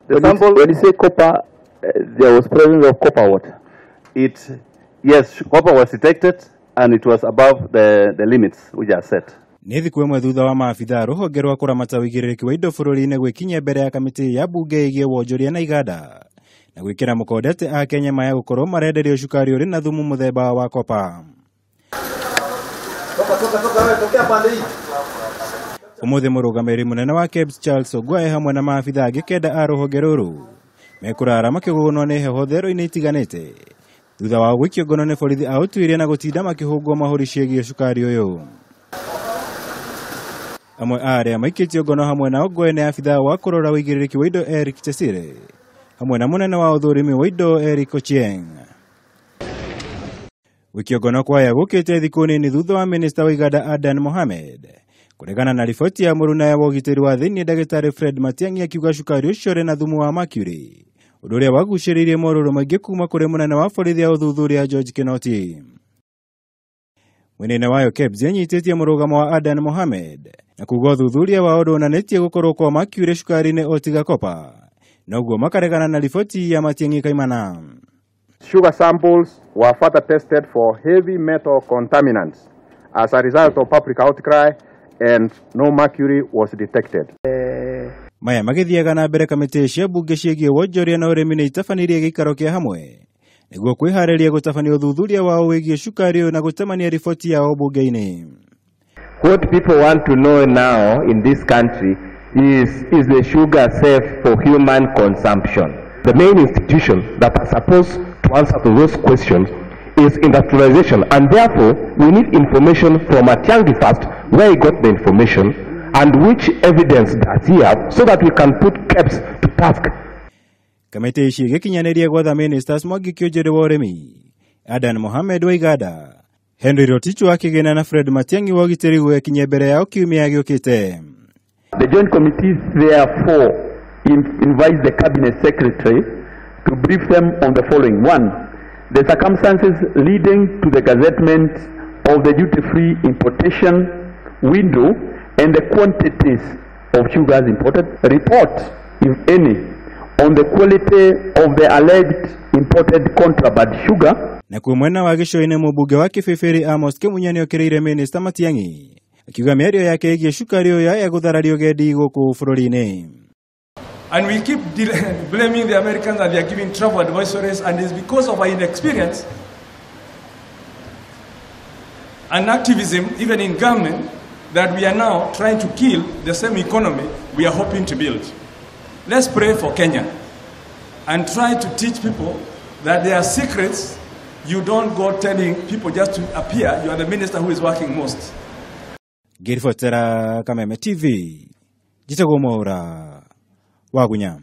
The sample, when you say copper, there was presence of copper what? Yes, copper was detected and it was above the limits which are set. Nethi kwemwe thutha wa maabithaa ruhonge rwa kuramata wuigiririki wa indo bururi-ini gwikinya mbere ya kamiti ya bunge igie wonjoria na iganda na gwikira mukodete a Kenya maya gukorwo marenderio cukari uri na thumu muthemba wa kopa. Umuthi Murugamiriri munene wa KEBS Charles Ongwae hamwe na maabithaa angi kenda a ruhonge ruru mekurara makigunwo ni heho thero-ini itiganite thutha wa guikio ngono ni borithi a utuiria na gutinda makihungwo mahuri ciigie cukari uyu. Amwe aria maikitio ngono hamwe na Ongwae ni abithaa wa kurora wuigiririki wa indo Eric Tesire hamwe na munene wa uthurimi wa indo Eric Ochieng. Guikio ngono kwaya gukite thiku nini thutha wa minista wa iganda Adan Mohammed kuregana na riboti ya muruna ya ugitiri wa thiini Dagitari Fred Matiang'i akiuga cukari ucio ri na thumu wa mercury undu uria waguciririe moruru maingi kuma kuri munene wa borithi ya uthuthuria George Kinoti. Munene wayo KEBS anyititie murugamo wa Adan Mohammed na kuga uthuthuria wa undu unanetie gukorwo kwa mercury cukari-ini otiga kopa na uguo makaregana na riboti ya Matiang'i kaimana. Sugar samples were further tested for heavy metal contaminants. As a result of public outcry, and no mercury was detected. Maya magithiaga na mbere kamiti cia bunge ciigie wonjoria na urimi ni itabanirie gikaro kia hamwe niguo kwihariria gutabania uthuthuria wao wigie cukari na gutamania riboti yao bunge-ini. What people want to know now in this country is the sugar safe for human consumption? The main institution that are supposed to answer to those questions is industrialization, and therefore we need information from Matiang'i first, where he got the information and which evidence does he have, so that we can put KEBS to task. Kamiti ici gikinyaniirie gwatha ministers Mwangi Kiunjuri wa urimi, Adan Mohammed wa iganda, Henry Rotichu akigena na Fred Matiang'i wa ugitiri gwekinye mbere yao kiumia giukite. The joint committee therefore invites the cabinet secretary to brief them on the following: 1, the circumstances leading to the gazettement of the duty-free importation window and the quantities of sugars imported. Report, if any, on the quality of the alleged imported contraband sugar. Na kumwena wa gicoi-ini mubunge wa Kibibiri Amos Kimunyani okireire minister Matiang'i akiuga miario yake igie cukari uyu ya gutharario gendi guku bururi-ini. And we keep blaming the Americans and they are giving travel advisories, and it's because of our inexperience and activism, even in government, that we are now trying to kill the same economy we are hoping to build. Let's pray for Kenya and try to teach people that there are secrets. You don't go telling people just to appear you are the minister who is working most. Girifotera Kameme TV, Jitagomora. Wagunya.